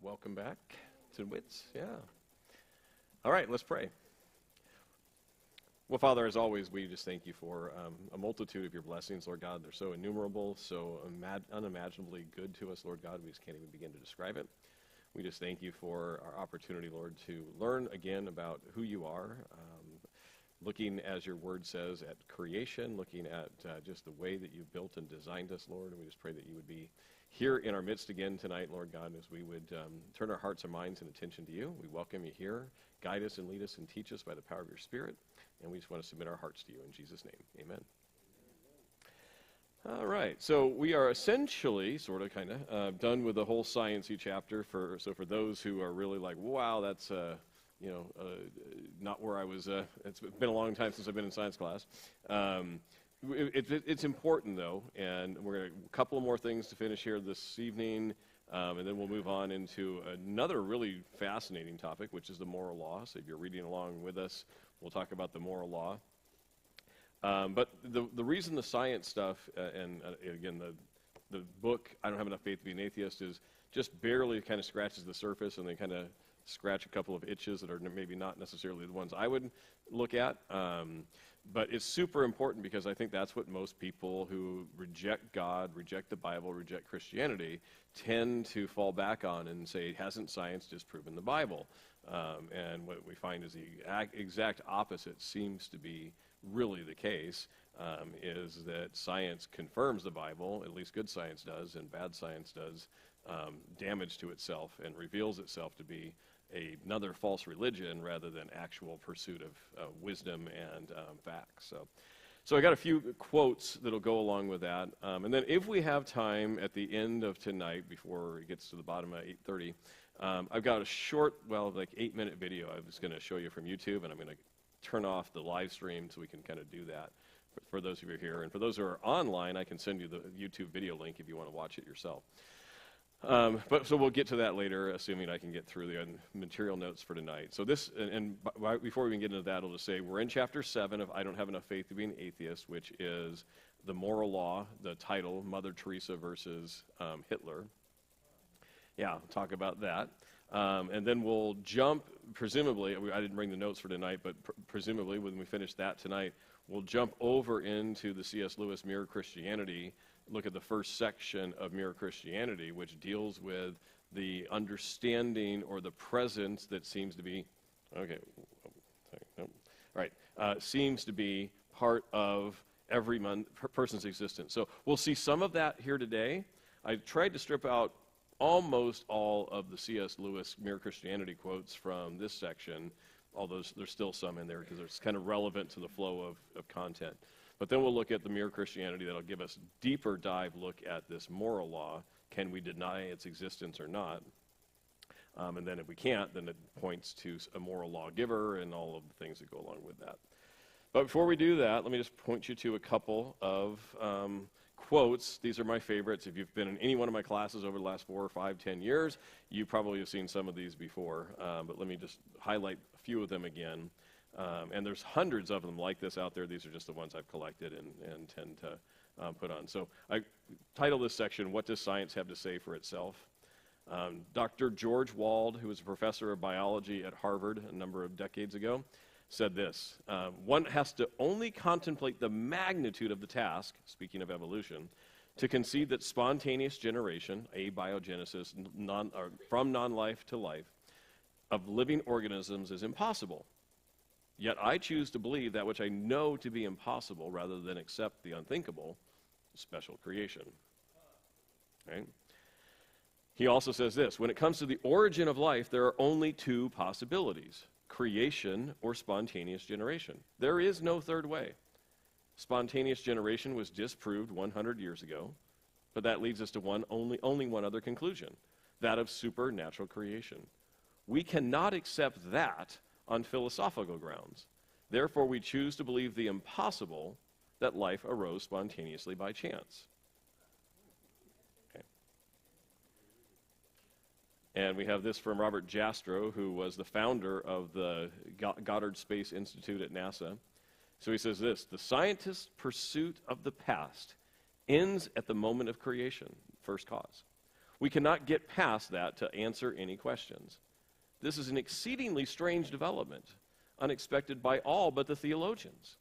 Welcome back to WITS. Yeah. All right, let's pray. Well, Father, as always, we just thank you for a multitude of your blessings, Lord God. They're so innumerable, so unimaginably good to us, Lord God. We just can't even begin to describe it. We just thank you for our opportunity, Lord, to learn again about who you are, looking, as your word says, at creation, looking at just the way that you've built and designed us, Lord. And we just pray that you would be here in our midst again tonight, Lord God, as we would turn our hearts and minds and attention to you. We welcome you here. Guide us and lead us and teach us by the power of your Spirit. And we just want to submit our hearts to you in Jesus' name. Amen. All right, so we are essentially, sort of, kind of, done with the whole science-y chapter. So for those who are really like, wow, that's, not where I was, it's been a long time since I've been in science class. It's important, though, and we're going to a couple of more things to finish here this evening, and then we'll move on into another really fascinating topic, which is the moral law. So if you're reading along with us, we'll talk about the moral law. But the reason the science stuff, again, the book, I Don't Have Enough Faith to Be an Atheist, is just barely kind of scratches the surface, and they kind of scratch a couple of itches that are maybe not necessarily the ones I would look at. But it's super important because I think that's what most people who reject God, reject the Bible, reject Christianity, tend to fall back on and say, hasn't science disproven the Bible? And what we find is the exact opposite seems to be really the case, is that science confirms the Bible, at least good science does, and bad science does damage to itself and reveals itself to be another false religion rather than actual pursuit of wisdom and facts. So I got a few quotes that'll go along with that. And then if we have time at the end of tonight, before it gets to the bottom at 8:30, I've got a short, like 8-minute video I was going to show you from YouTube, and I'm going to turn off the live stream so we can kind of do that for those of you here. And for those who are online, I can send you the YouTube video link if you want to watch it yourself. So we'll get to that later, assuming I can get through the material notes for tonight. So this, and before we even get into that, I'll just say we're in chapter 7 of I Don't Have Enough Faith to Be an Atheist, which is the moral law, the title, Mother Teresa versus Hitler. Yeah, we'll talk about that. And then we'll jump, presumably, I didn't bring the notes for tonight, but presumably when we finish that tonight, we'll jump over into the C.S. Lewis Mere Christianity, look at the first section of Mere Christianity, which deals with the understanding or the presence that seems to be, seems to be part of every person's existence. So we'll see some of that here today. I tried to strip out almost all of the C.S. Lewis Mere Christianity quotes from this section, although there's still some in there because it's kind of relevant to the flow of content. But then we'll look at the Mere Christianity that'll give us a deeper dive look at this moral law. Can we deny its existence or not? And then if we can't, then it points to a moral lawgiver and all of the things that go along with that. But before we do that, let me just point you to a couple of quotes. These are my favorites. If you've been in any one of my classes over the last 4 or 5, 10 years, you probably have seen some of these before. But let me just highlight a few of them again. And there's hundreds of them like this out there. These are just the ones I've collected and tend to put on. So I title this section, What Does Science Have to Say for Itself? Dr. George Wald, who was a professor of biology at Harvard a number of decades ago, said this: one has to only contemplate the magnitude of the task, speaking of evolution, to concede that spontaneous generation, abiogenesis, from non-life to life, of living organisms is impossible. Yet I choose to believe that which I know to be impossible rather than accept the unthinkable, special creation. Right? He also says this: when it comes to the origin of life, there are only 2 possibilities: creation or spontaneous generation. There is no third way. Spontaneous generation was disproved 100 years ago, but that leads us to only one other conclusion, that of supernatural creation. We cannot accept that on philosophical grounds. Therefore, we choose to believe the impossible, that life arose spontaneously by chance. Okay. And we have this from Robert Jastrow, who was the founder of the Goddard Space Institute at NASA. So he says this: the scientist's pursuit of the past ends at the moment of creation, first cause. We cannot get past that to answer any questions. This is an exceedingly strange development, unexpected by all but the theologians.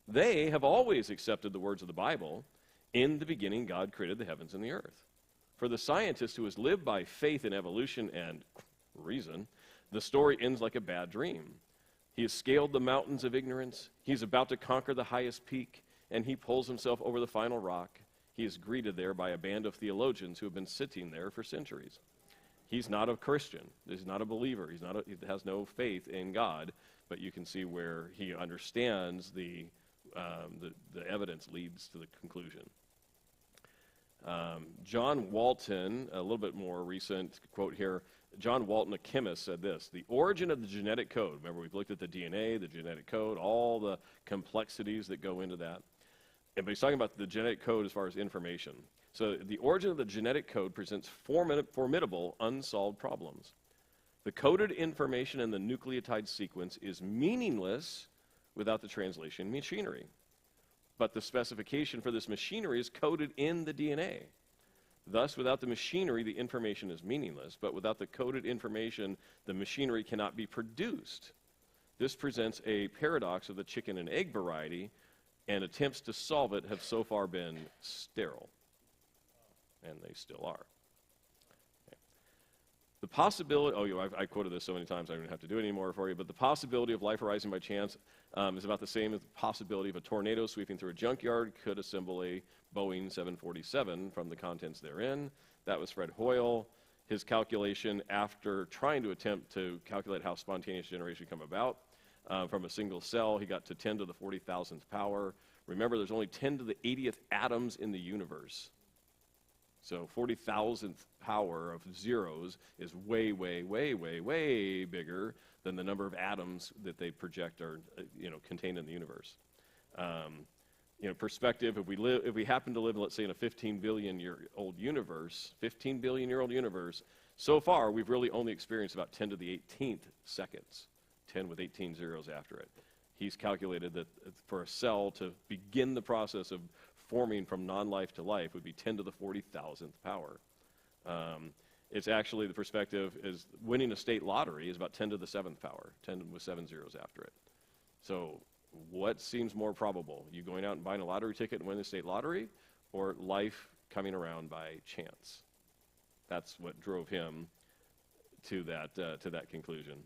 They have always accepted the words of the Bible. In the beginning, God created the heavens and the earth. For the scientist who has lived by faith in evolution and reason, the story ends like a bad dream. He has scaled the mountains of ignorance. He's about to conquer the highest peak, and he pulls himself over the final rock. He is greeted there by a band of theologians who have been sitting there for centuries. He's not a Christian. He's not a believer. He has no faith in God, but you can see where he understands the evidence leads to the conclusion. John Walton, a little bit more recent quote here, John Walton, a chemist, said this: the origin of the genetic code, remember we've looked at the DNA, the genetic code, all the complexities that go into that. But he's talking about the genetic code as far as information. So the origin of the genetic code presents formidable unsolved problems. The coded information in the nucleotide sequence is meaningless without the translation machinery. But the specification for this machinery is coded in the DNA. Thus, without the machinery, the information is meaningless. But without the coded information, the machinery cannot be produced. This presents a paradox of the chicken and egg variety, and attempts to solve it have so far been sterile. And they still are. Okay. The possibility, I quoted this so many times I don't have to do it anymore for you, but the possibility of life arising by chance is about the same as the possibility of a tornado sweeping through a junkyard could assemble a Boeing 747 from the contents therein. That was Fred Hoyle. His calculation after trying to attempt to calculate how spontaneous generation come about, from a single cell, he got to 10 to the 40,000th power. Remember, there's only 10 to the 80th atoms in the universe. So 40,000th power of zeros is way, way, way, way, way bigger than the number of atoms that they project are, contained in the universe. Perspective, if we happen to live, let's say, in a 15 billion year old universe, so far we've really only experienced about 10 to the 18th seconds, 10 with 18 zeros after it. He's calculated that for a cell to begin the process of forming from non-life to life would be 10 to the 40,000th power. It's actually, the perspective is winning a state lottery is about 10 to the 7th power, 10 with 7 zeros after it. So what seems more probable? You going out and buying a lottery ticket and winning the state lottery, or life coming around by chance? That's what drove him to that conclusion.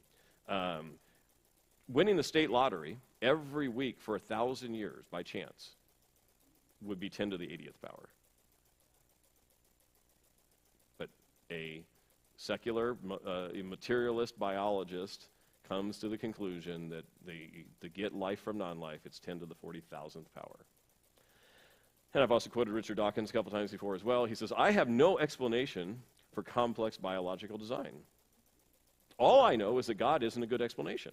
Winning the state lottery every week for 1,000 years by chance would be 10 to the 80th power. But a secular, materialist biologist comes to the conclusion that to get life from non-life, it's 10 to the 40,000th power. And I've also quoted Richard Dawkins a couple times before as well. He says, I have no explanation for complex biological design. All I know is that God isn't a good explanation.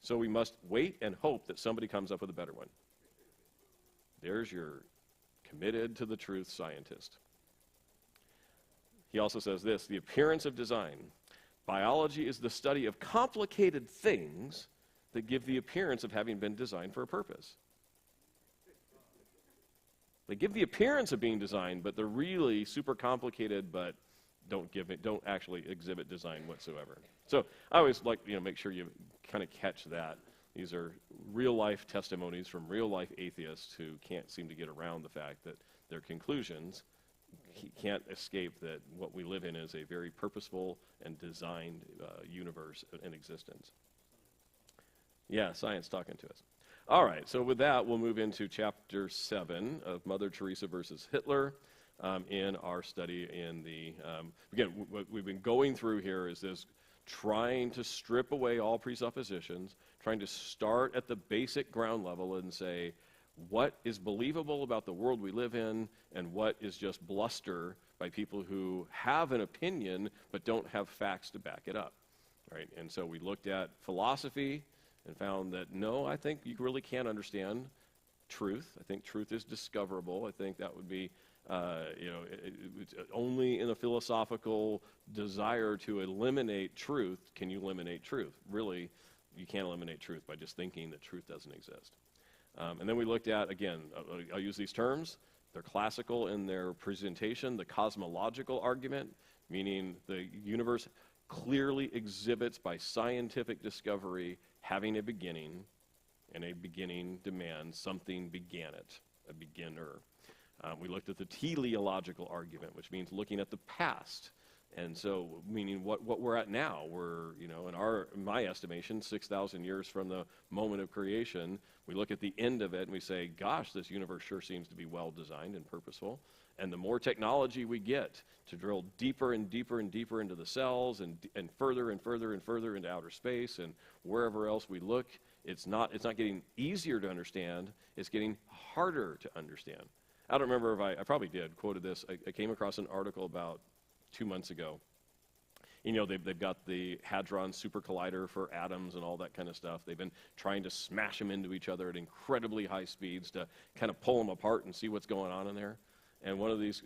So we must wait and hope that somebody comes up with a better one. There's your committed to the truth scientist. He also says this: the appearance of design. Biology is the study of complicated things that give the appearance of having been designed for a purpose. They give the appearance of being designed, but they're really super complicated, but don't actually exhibit design whatsoever. So I always like, make sure you kind of catch that. These are real-life testimonies from real-life atheists who can't seem to get around the fact that their conclusions can't escape that what we live in is a very purposeful and designed universe in existence. Yeah, science talking to us. All right, so with that, we'll move into chapter 7 of Mother Teresa versus Hitler in our study in the, again, what we've been going through here is this trying to strip away all presuppositions, trying to start at the basic ground level and say, what is believable about the world we live in and what is just bluster by people who have an opinion but don't have facts to back it up, right? And so we looked at philosophy and found that, no, I think you really can't understand truth. I think truth is discoverable. I think that would be, it's only in a philosophical desire to eliminate truth can you eliminate truth. Really, you can't eliminate truth by just thinking that truth doesn't exist. And then we looked at, again, I'll use these terms, They're classical in their presentation. The cosmological argument, meaning the universe clearly exhibits by scientific discovery having a beginning, and a beginning demands something began it, a beginner. We looked at the teleological argument, which means looking at the past. And so, meaning what we're at now, we're, in my estimation, 6,000 years from the moment of creation. We look at the end of it and we say, gosh, this universe sure seems to be well designed and purposeful. And the more technology we get to drill deeper and deeper and deeper into the cells and further and further and further into outer space and wherever else we look, it's not getting easier to understand, it's getting harder to understand. I don't remember if I probably quoted this. I came across an article about 2 months ago. They've got the Hadron Super Collider for atoms and all that kind of stuff. They've been trying to smash them into each other at incredibly high speeds to kind of pull them apart and see what's going on in there. And one of these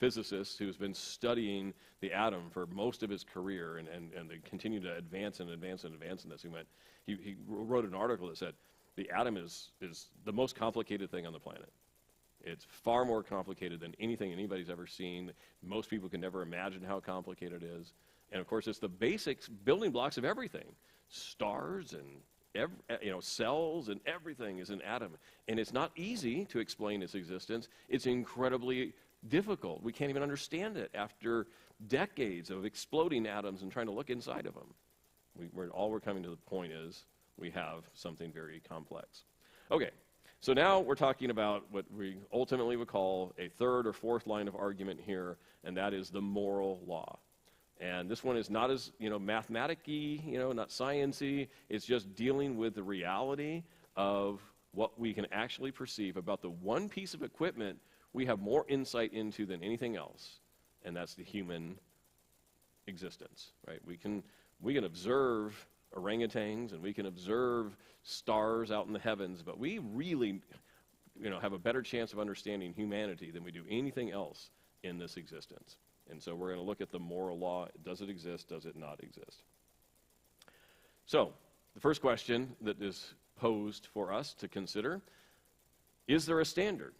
physicists who's been studying the atom for most of his career, and they continue to advance and advance and advance in this. He wrote an article that said the atom is the most complicated thing on the planet. It's far more complicated than anything anybody's ever seen. Most people can never imagine how complicated it is. And of course, it's the basics, building blocks of everything. Stars and cells and everything is an atom. And it's not easy to explain its existence. It's incredibly difficult. We can't even understand it after decades of exploding atoms and trying to look inside of them. All we're coming to the point is we have something very complex. Okay. So now we're talking about what we ultimately would call a third or fourth line of argument here, and that is the moral law. And this one is not as, mathematic-y, not science-y. It's just dealing with the reality of what we can actually perceive about the one piece of equipment we have more insight into than anything else, and that's the human existence, right? We can observe orangutans and we can observe stars out in the heavens, but we really, have a better chance of understanding humanity than we do anything else in this existence. And so we're going to look at the moral law. Does it exist? Does it not exist? So the first question that is posed for us to consider, is there a standard?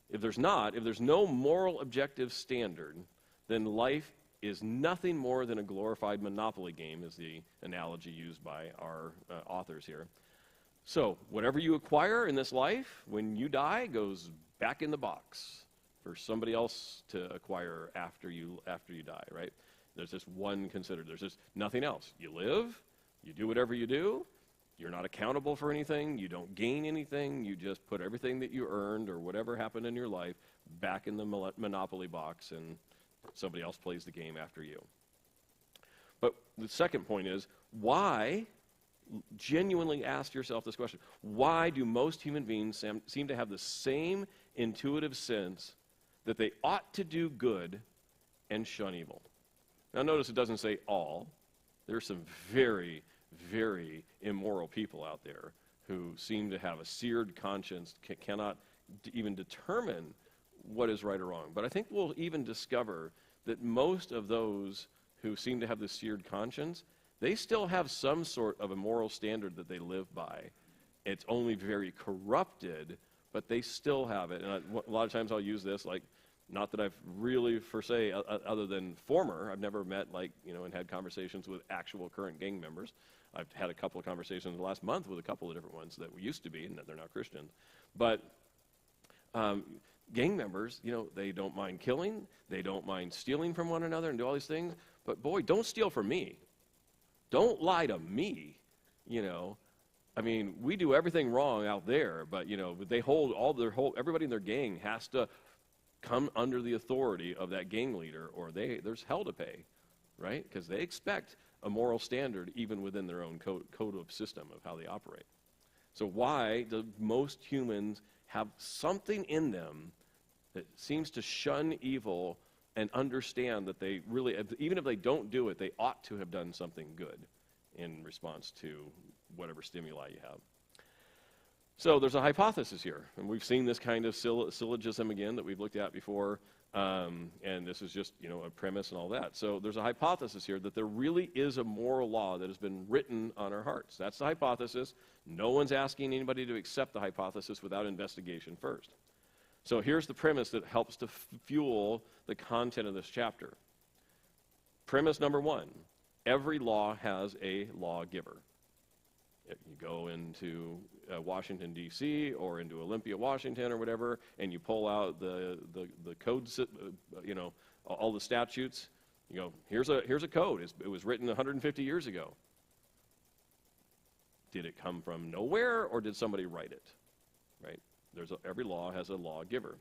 If there's no moral objective standard, then life is nothing more than a glorified Monopoly game, is the analogy used by our authors here. So whatever you acquire in this life, when you die, goes back in the box for somebody else to acquire after you die, right? There's just one considered. There's just nothing else. You live, you do whatever you do, you're not accountable for anything, you don't gain anything, you just put everything that you earned or whatever happened in your life back in the Monopoly box, and somebody else plays the game after you. But the second point is, why, genuinely ask yourself this question, why do most human beings seem to have the same intuitive sense that they ought to do good and shun evil? Now notice it doesn't say all. There's some very, very immoral people out there who seem to have a seared conscience, cannot even determine what is right or wrong. But I think we'll even discover that most of those who seem to have this seared conscience, they still have some sort of a moral standard that they live by. It's only very corrupted, but they still have it. And a lot of times I'll use this, like, not that I've really, per se, other than former, I've never met, and had conversations with actual current gang members. I've had a couple of conversations last month with a couple of different ones that we used to be, and that they're now Christians. But gang members, they don't mind killing, they don't mind stealing from one another and do all these things, but boy, don't steal from me. Don't lie to me, we do everything wrong out there, but, they hold everybody in their gang has to come under the authority of that gang leader, or there's hell to pay, right? Because they expect a moral standard even within their own code of system of how they operate. So why do most humans have something in them that seems to shun evil and understand that they really, even if they don't do it, they ought to have done something good in response to whatever stimuli you have? So there's a hypothesis here, and we've seen this kind of syllogism again that we've looked at before. And this is just, a premise and all that. So there's a hypothesis here that there really is a moral law that has been written on our hearts. That's the hypothesis. No one's asking anybody to accept the hypothesis without investigation first. So here's the premise that helps to fuel the content of this chapter. Premise number one, every law has a lawgiver. If you go into Washington, D.C., or into Olympia, Washington, or whatever, and you pull out the code, all the statutes, you go, here's a code. It was written 150 years ago. Did it come from nowhere, or did somebody write it? Right? Every law has a lawgiver.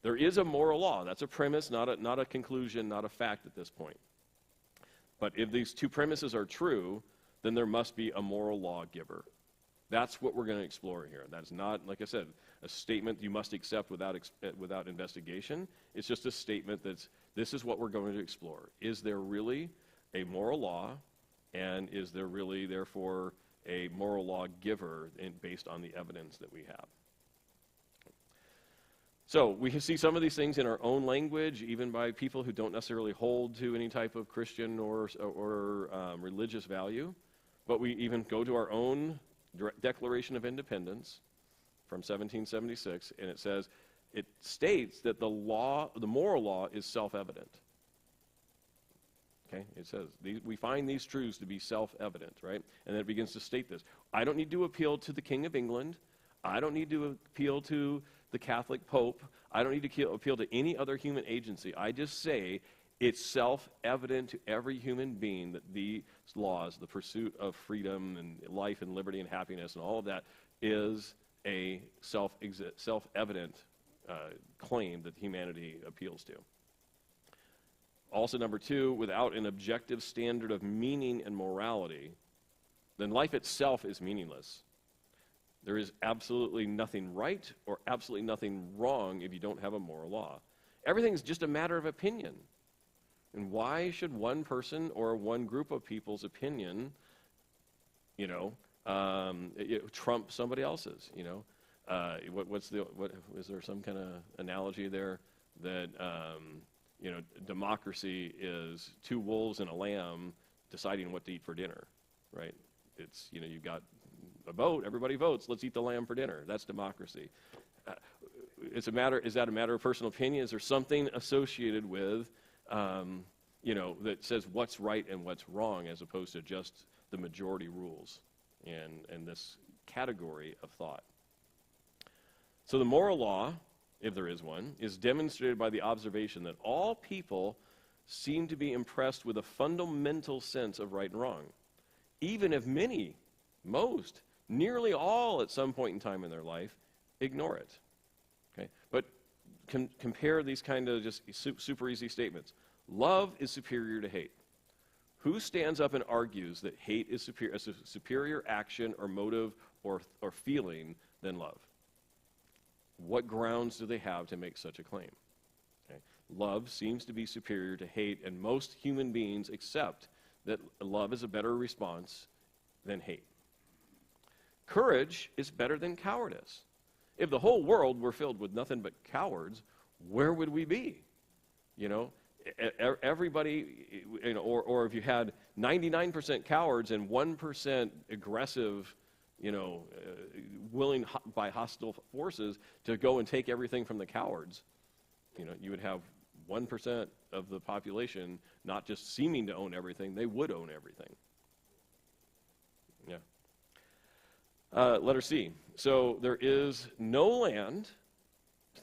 There is a moral law. That's a premise, not a conclusion, not a fact at this point. But if these two premises are true, then there must be a moral lawgiver. That's what we're going to explore here. That's not, like I said, a statement you must accept without investigation. It's just a statement this is what we're going to explore. Is there really a moral law, and is there really, therefore, a moral lawgiver based on the evidence that we have? So we see some of these things in our own language, even by people who don't necessarily hold to any type of Christian or religious value. But we even go to our own Declaration of Independence from 1776, and it states that the moral law is self-evident. Okay, it says we find these truths to be self-evident, right? And then it begins to state this. I don't need to appeal to the King of England. I don't need to appeal to the Catholic Pope. I don't need to appeal to any other human agency. I just say it's self-evident to every human being that these laws, the pursuit of freedom and life and liberty and happiness and all of that, is a self-evident claim that humanity appeals to. Also, number two, without an objective standard of meaning and morality, then life itself is meaningless. There is absolutely nothing right or absolutely nothing wrong if you don't have a moral law. Everything's just a matter of opinion. And why should one person or one group of people's opinion, trump somebody else's? Is there some kind of analogy there that democracy is two wolves and a lamb deciding what to eat for dinner, right? It's you've got a vote, everybody votes, let's eat the lamb for dinner. That's democracy. Is that a matter of personal opinion? Is there something associated with that says what's right and what's wrong, as opposed to just the majority rules and this category of thought? So the moral law, if there is one, is demonstrated by the observation that all people seem to be impressed with a fundamental sense of right and wrong, even if most, nearly all at some point in time in their life, ignore it. Okay? But compare these kind of just super easy statements. Love is superior to hate. Who stands up and argues that hate is a superior action or motive or feeling than love? What grounds do they have to make such a claim? Okay? Love seems to be superior to hate, and most human beings accept that love is a better response than hate. Courage is better than cowardice. If the whole world were filled with nothing but cowards, where would we be? Everybody, or if you had 99% cowards and 1% aggressive, willing by hostile forces to go and take everything from the cowards, you would have 1% of the population not just seeming to own everything, they would own everything. Yeah. Letter C. So there is no land,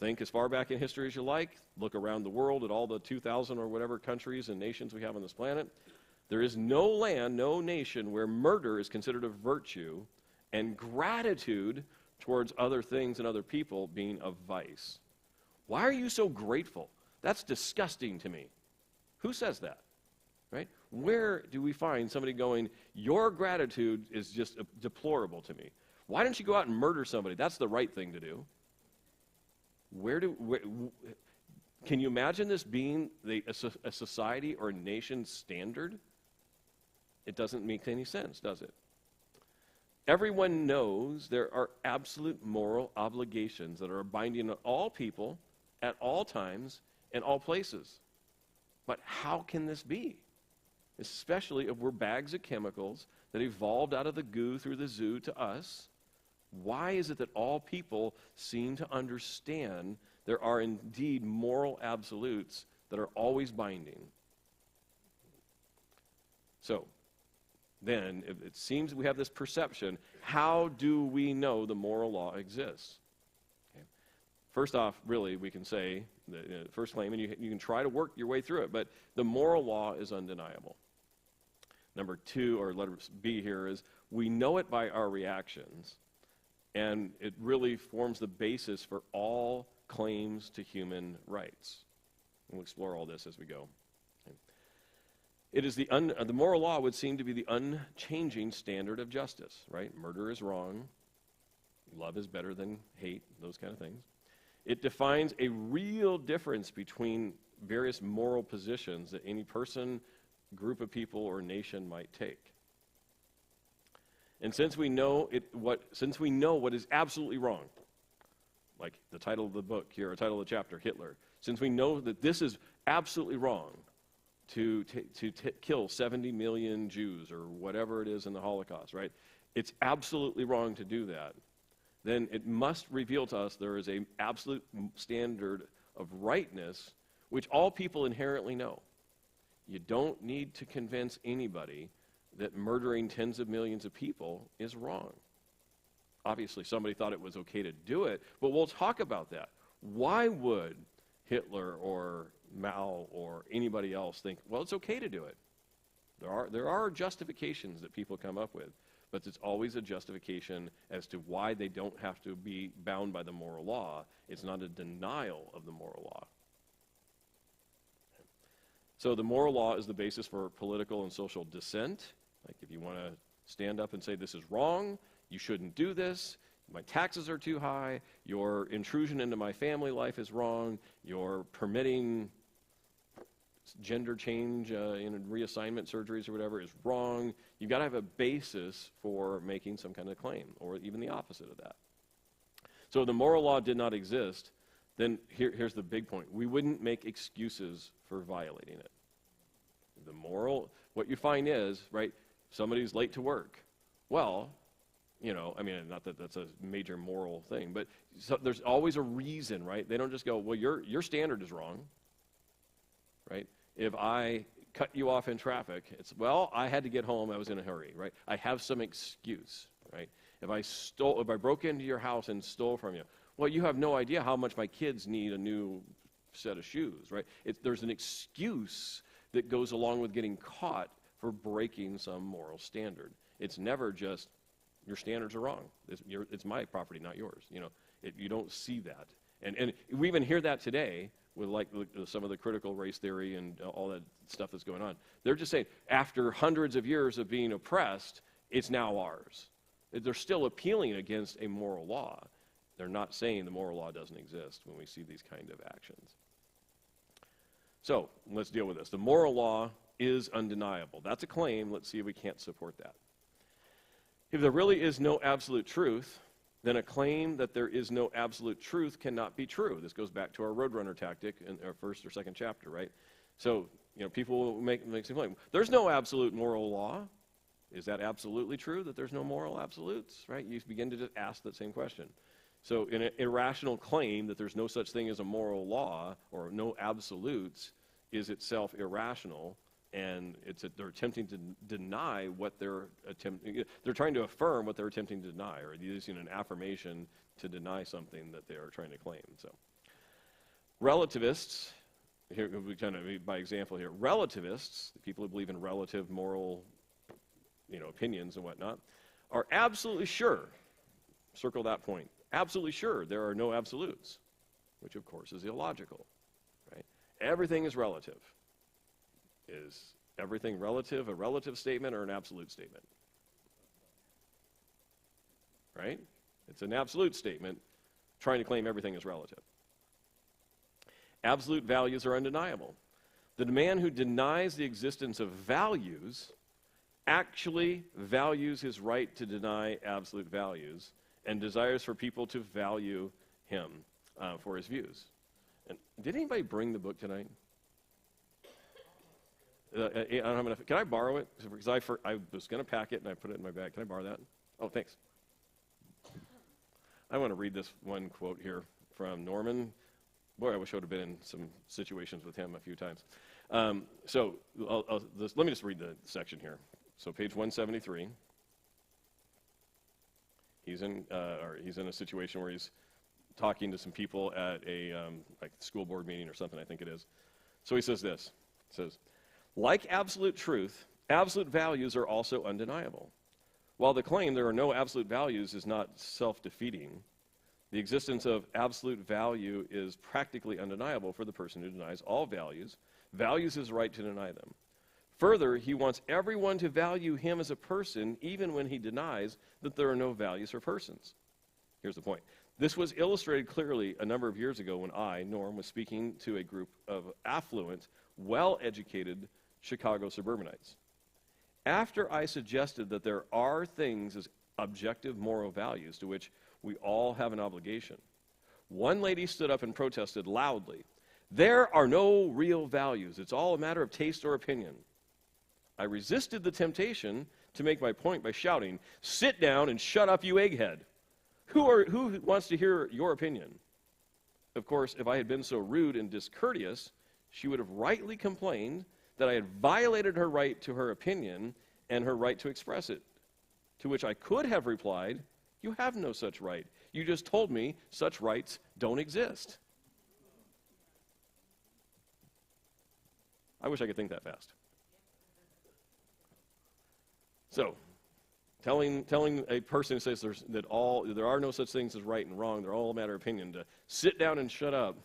think as far back in history as you like, look around the world at all the 2,000 or whatever countries and nations we have on this planet. There is no land, no nation where murder is considered a virtue and gratitude towards other things and other people being a vice. Why are you so grateful? That's disgusting to me. Who says that? Right? Where do we find somebody going, your gratitude is just deplorable to me? Why don't you go out and murder somebody? That's the right thing to do. Can you imagine this being a society or a nation standard? It doesn't make any sense, does it? Everyone knows there are absolute moral obligations that are binding on all people at all times in all places. But how can this be? Especially if we're bags of chemicals that evolved out of the goo through the zoo to us. Why is it that all people seem to understand there are indeed moral absolutes that are always binding? So, then, if it seems we have this perception, how do we know the moral law exists? Okay. First off, really, we can say, the first claim, and you can try to work your way through it, but the moral law is undeniable. Number two, or letter B here, is we know it by our reactions, and it really forms the basis for all claims to human rights. We'll explore all this as we go. Okay. It is the moral law would seem to be the unchanging standard of justice, right? Murder is wrong. Love is better than hate, those kind of things. It defines a real difference between various moral positions that any person, group of people, or nation might take. And since we know what is absolutely wrong, like the title of the book here, or title of the chapter, Hitler, since we know that this is absolutely wrong to kill 70 million Jews or whatever it is in the Holocaust, right? It's absolutely wrong to do that. Then it must reveal to us there is an absolute standard of rightness which all people inherently know. You don't need to convince anybody that murdering tens of millions of people is wrong. Obviously, somebody thought it was okay to do it, but we'll talk about that. Why would Hitler or Mao or anybody else think, well, it's okay to do it? There are justifications that people come up with, but it's always a justification as to why they don't have to be bound by the moral law. It's not a denial of the moral law. So the moral law is the basis for political and social dissent. Like if you want to stand up and say this is wrong, you shouldn't do this, my taxes are too high, your intrusion into my family life is wrong, you're permitting gender change in reassignment surgeries or whatever is wrong. You've got to have a basis for making some kind of claim, or even the opposite of that. So if the moral law did not exist, then here's the big point. We wouldn't make excuses for violating it. What you find is, right, somebody's late to work. Well, I mean, not that that's a major moral thing, but there's always a reason, right? They don't just go, well, your standard is wrong, right? If I cut you off in traffic, it's, well, I had to get home, I was in a hurry, right? I have some excuse, right? If I broke into your house and stole from you, well, you have no idea how much my kids need a new set of shoes, right? There's an excuse that goes along with getting caught for breaking some moral standard. It's never just, your standards are wrong. It's my property, not yours. You don't see that. And we even hear that today with like some of the critical race theory and all that stuff that's going on. They're just saying, after hundreds of years of being oppressed, it's now ours. They're still appealing against a moral law. They're not saying the moral law doesn't exist when we see these kind of actions. So let's deal with this. The moral law is undeniable. That's a claim. Let's see if we can't support that. If there really is no absolute truth, then a claim that there is no absolute truth cannot be true. This goes back to our Roadrunner tactic in our first or second chapter, right? So, people will make some claim. There's no absolute moral law. Is that absolutely true, that there's no moral absolutes, right? You begin to just ask that same question. So in an irrational claim that there's no such thing as a moral law or no absolutes is itself irrational, and they're attempting to deny what they're trying to affirm what they're attempting to deny, or using an affirmation to deny something that they are trying to claim. So relativists, here we kind of by example here, relativists, the people who believe in relative moral opinions and whatnot, are absolutely sure, circle that point, absolutely sure there are no absolutes, which of course is illogical, right? Everything is relative. Is everything relative a relative statement or an absolute statement? Right? It's an absolute statement trying to claim everything is relative. Absolute values are undeniable. The man who denies the existence of values actually values his right to deny absolute values and desires for people to value him for his views. And did anybody bring the book tonight? I don't have enough. Can I borrow it? Because I was going to pack it and I put it in my bag. Can I borrow that? Oh, thanks. I want to read this one quote here from Norman. Boy, I wish I would have been in some situations with him a few times. Let me just read the section here. So page 173. He's in a situation where he's talking to some people at a like school board meeting or something, I think it is. So he says this. He says, like absolute truth, absolute values are also undeniable. While the claim there are no absolute values is not self-defeating, the existence of absolute value is practically undeniable for the person who denies all values, values his right to deny them. Further, he wants everyone to value him as a person, even when he denies that there are no values for persons. Here's the point. This was illustrated clearly a number of years ago when I, Norm, was speaking to a group of affluent, well-educated Chicago suburbanites. After I suggested that there are things as objective moral values to which we all have an obligation, one lady stood up and protested loudly, "There are no real values. It's all a matter of taste or opinion." I resisted the temptation to make my point by shouting, "Sit down and shut up, you egghead. Who wants to hear your opinion?" Of course, if I had been so rude and discourteous, she would have rightly complained that I had violated her right to her opinion and her right to express it. To which I could have replied, "You have no such right. You just told me such rights don't exist." I wish I could think that fast. So, telling a person who says there are no such things as right and wrong, they're all a matter of opinion, to sit down and shut up,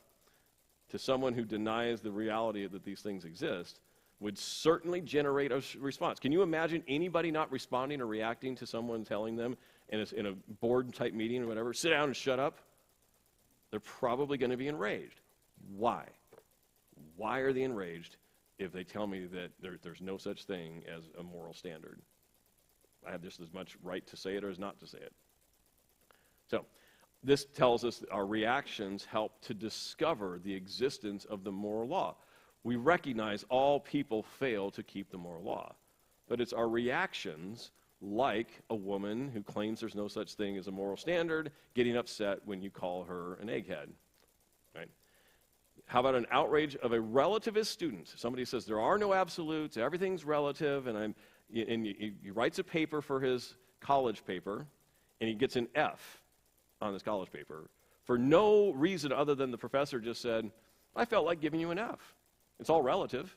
to someone who denies the reality that these things exist, would certainly generate a response. Can you imagine anybody not responding or reacting to someone telling them in a board-type meeting or whatever, "Sit down and shut up"? They're probably going to be enraged. Why? Why are they enraged if they tell me that there's no such thing as a moral standard? I have just as much right to say it or as not to say it. So, this tells us that our reactions help to discover the existence of the moral law. We recognize all people fail to keep the moral law, but it's our reactions, like a woman who claims there's no such thing as a moral standard, getting upset when you call her an egghead. Right? How about an outrage of a relativist student? Somebody says there are no absolutes, everything's relative, and he writes a paper for his college paper, and he gets an F on his college paper for no reason other than the professor just said, "I felt like giving you an F." It's all relative.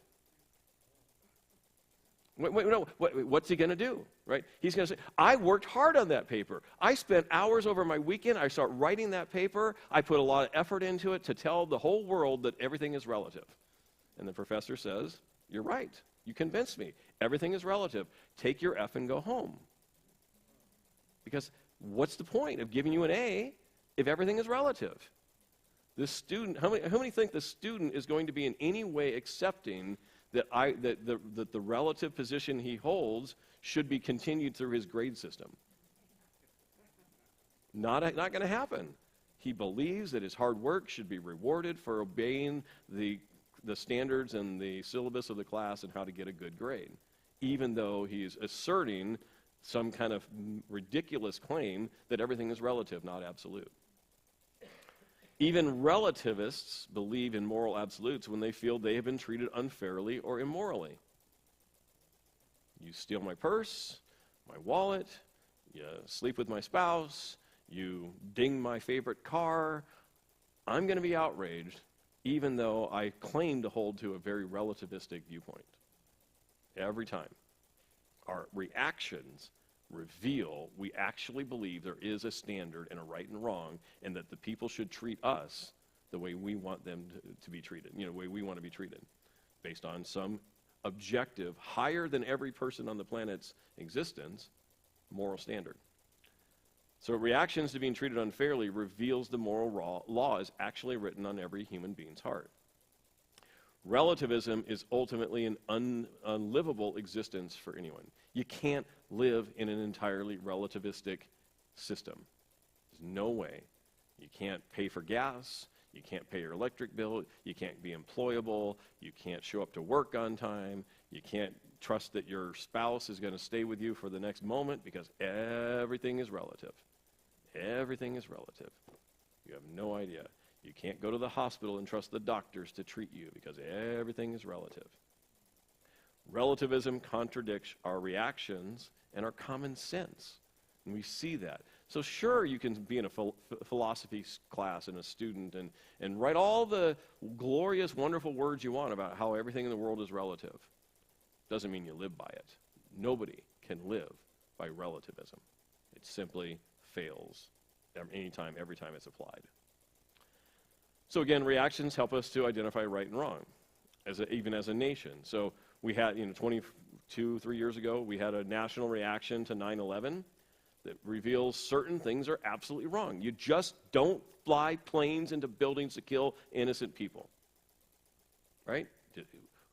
What's he going to do, right? He's going to say, "I worked hard on that paper. I spent hours over my weekend. I start writing that paper. I put a lot of effort into it to tell the whole world that everything is relative." And the professor says, "You're right. You convinced me. Everything is relative. Take your F and go home." Because what's the point of giving you an A if everything is relative? The student, how many think the student is going to be in any way accepting that the relative position he holds should be continued through his grade system? Not going to happen. He believes that his hard work should be rewarded for obeying the standards and the syllabus of the class and how to get a good grade, even though he's asserting some kind of ridiculous claim that everything is relative, not absolute. Even relativists believe in moral absolutes when they feel they have been treated unfairly or immorally. You steal my purse, my wallet, you sleep with my spouse, you ding my favorite car, I'm going to be outraged even though I claim to hold to a very relativistic viewpoint. Every time. Our reactions reveal we actually believe there is a standard and a right and wrong, and that the people should treat us the way we want them to be treated, the way we want to be treated, based on some objective, higher than every person on the planet's existence, moral standard. So reactions to being treated unfairly reveals the moral law is actually written on every human being's heart. Relativism is ultimately an unlivable existence for anyone. You can't live in an entirely relativistic system. There's no way. You can't pay for gas. You can't pay your electric bill. You can't be employable. You can't show up to work on time. You can't trust that your spouse is going to stay with you for the next moment because everything is relative. Everything is relative. You have no idea. You can't go to the hospital and trust the doctors to treat you because everything is relative. Relativism contradicts our reactions and our common sense. And we see that. So sure, you can be in a philosophy class and a student and write all the glorious, wonderful words you want about how everything in the world is relative. Doesn't mean you live by it. Nobody can live by relativism. It simply fails anytime, every time it's applied. So again, reactions help us to identify right and wrong, even as a nation. So we had, 3 years ago, we had a national reaction to 9/11 that reveals certain things are absolutely wrong. You just don't fly planes into buildings to kill innocent people, right?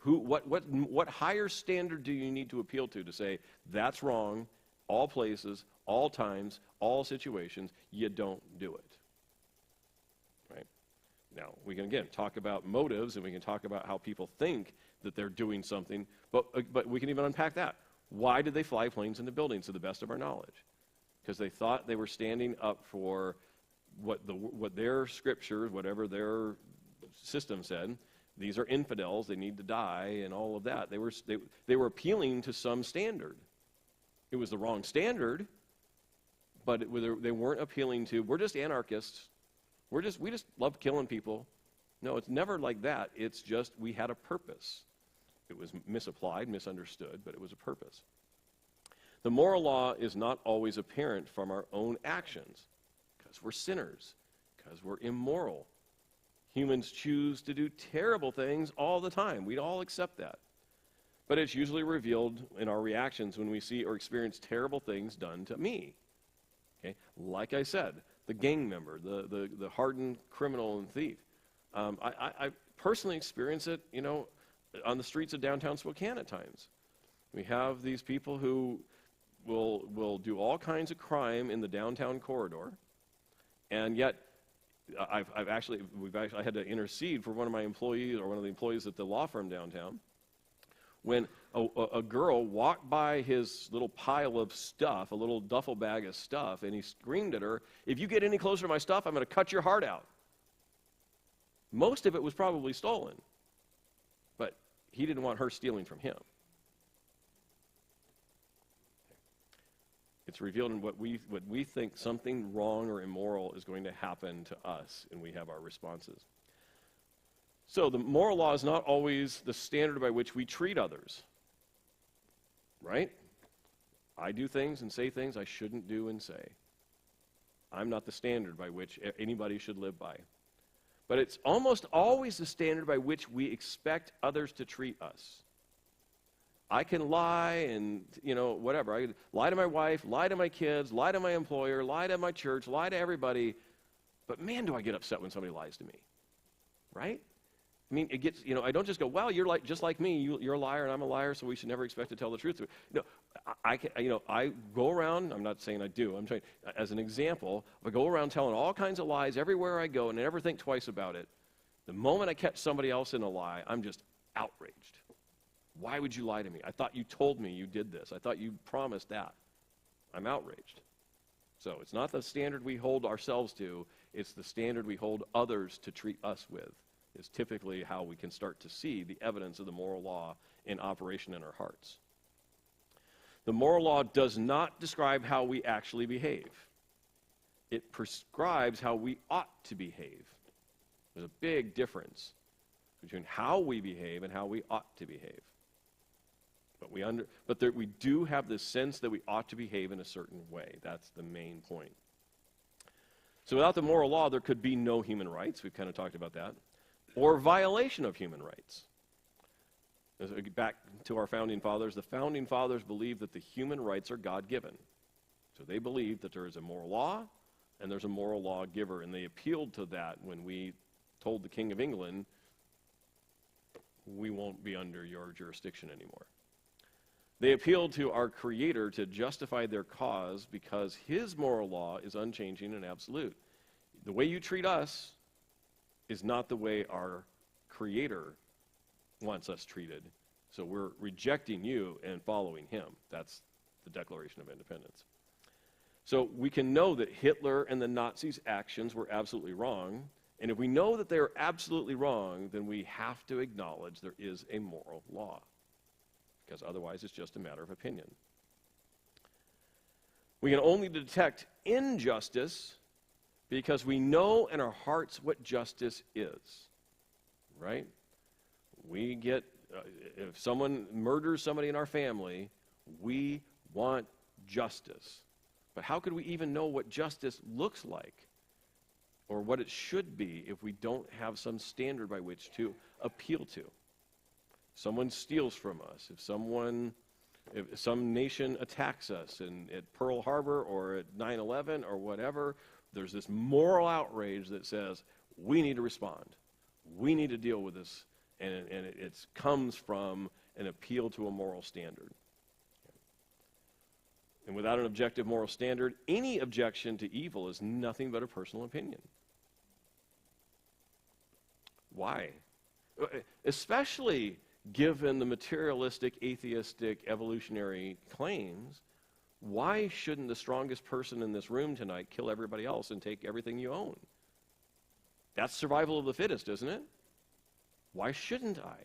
What higher standard do you need to appeal to say that's wrong, all places, all times, all situations, you don't do it, right? Now, we can, again, talk about motives, and we can talk about how people think that they're doing something, but we can even unpack that. Why did they fly planes into buildings, to the best of our knowledge? Because they thought they were standing up for what their scriptures, whatever their system said. These are infidels, they need to die, and all of that. They were appealing to some standard. It was the wrong standard, but they weren't appealing to, we're just anarchists. We just love killing people. No, it's never like that. It's just we had a purpose. It was misapplied, misunderstood, but it was a purpose. The moral law is not always apparent from our own actions because we're sinners, because we're immoral. Humans choose to do terrible things all the time. We all accept that. But it's usually revealed in our reactions when we see or experience terrible things done to me. Okay? Like I said, the gang member, the hardened criminal and thief. I personally experience it, on the streets of downtown Spokane at times. We have these people who will do all kinds of crime in the downtown corridor, and yet I had to intercede for one of my employees, or one of the employees at the law firm downtown, when a girl walked by his little pile of stuff, a little duffel bag of stuff, and he screamed at her, "If you get any closer to my stuff, I'm going to cut your heart out." Most of it was probably stolen, but he didn't want her stealing from him. It's revealed in what we think something wrong or immoral is going to happen to us, and we have our responses. So the moral law is not always the standard by which we treat others, right? I do things and say things I shouldn't do and say. I'm not the standard by which anybody should live by. But it's almost always the standard by which we expect others to treat us. I can lie and, whatever. I lie to my wife, lie to my kids, lie to my employer, lie to my church, lie to everybody. But man, do I get upset when somebody lies to me, right? I mean, it gets, I don't just go, well, you're just like me. You're a liar and I'm a liar, so we should never expect to tell the truth. No, I go around, I'm not saying I do, I'm saying, as an example, I go around telling all kinds of lies everywhere I go and I never think twice about it. The moment I catch somebody else in a lie, I'm just outraged. Why would you lie to me? I thought you told me you did this. I thought you promised that. I'm outraged. So it's not the standard we hold ourselves to, it's the standard we hold others to treat us with, is typically how we can start to see the evidence of the moral law in operation in our hearts. The moral law does not describe how we actually behave. It prescribes how we ought to behave. There's a big difference between how we behave and how we ought to behave. But we do have this sense that we ought to behave in a certain way. That's the main point. So without the moral law, there could be no human rights. We've kind of talked about that. Or violation of human rights. Back to our founding fathers, the founding fathers believed that the human rights are God-given. So they believed that there is a moral law and there's a moral lawgiver, and they appealed to that when we told the King of England, we won't be under your jurisdiction anymore. They appealed to our Creator to justify their cause because His moral law is unchanging and absolute. The way you treat us is not the way our Creator wants us treated. So we're rejecting you and following him. That's the Declaration of Independence. So we can know that Hitler and the Nazis' actions were absolutely wrong. And if we know that they're absolutely wrong, then we have to acknowledge there is a moral law. Because otherwise it's just a matter of opinion. We can only detect injustice because we know in our hearts what justice is. Right? We get, if someone murders somebody in our family, we want justice. But how could we even know what justice looks like or what it should be if we don't have some standard by which to appeal to? Someone steals from us, if some nation attacks us at Pearl Harbor or at 9/11 or whatever, there's this moral outrage that says we need to respond. We need to deal with this, and it comes from an appeal to a moral standard. And without an objective moral standard, any objection to evil is nothing but a personal opinion. Why? Especially given the materialistic, atheistic, evolutionary claims, why shouldn't the strongest person in this room tonight kill everybody else and take everything you own? That's survival of the fittest, isn't it? Why shouldn't I?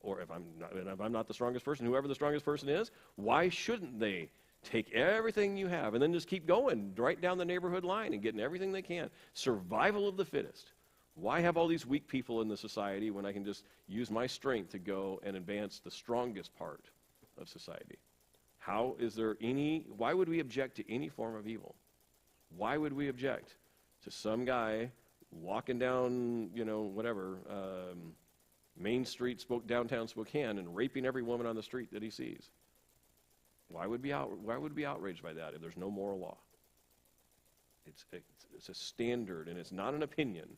Or if I'm not the strongest person, whoever the strongest person is, why shouldn't they take everything you have and then just keep going right down the neighborhood line and getting everything they can? Survival of the fittest. Why have all these weak people in the society when I can just use my strength to go and advance the strongest part of society? Why would we object to any form of evil? Why would we object to some guy walking down, Main Street, downtown Spokane, and raping every woman on the street that he sees? Why would we be outraged by that if there's no moral law? It's a standard, and it's not an opinion.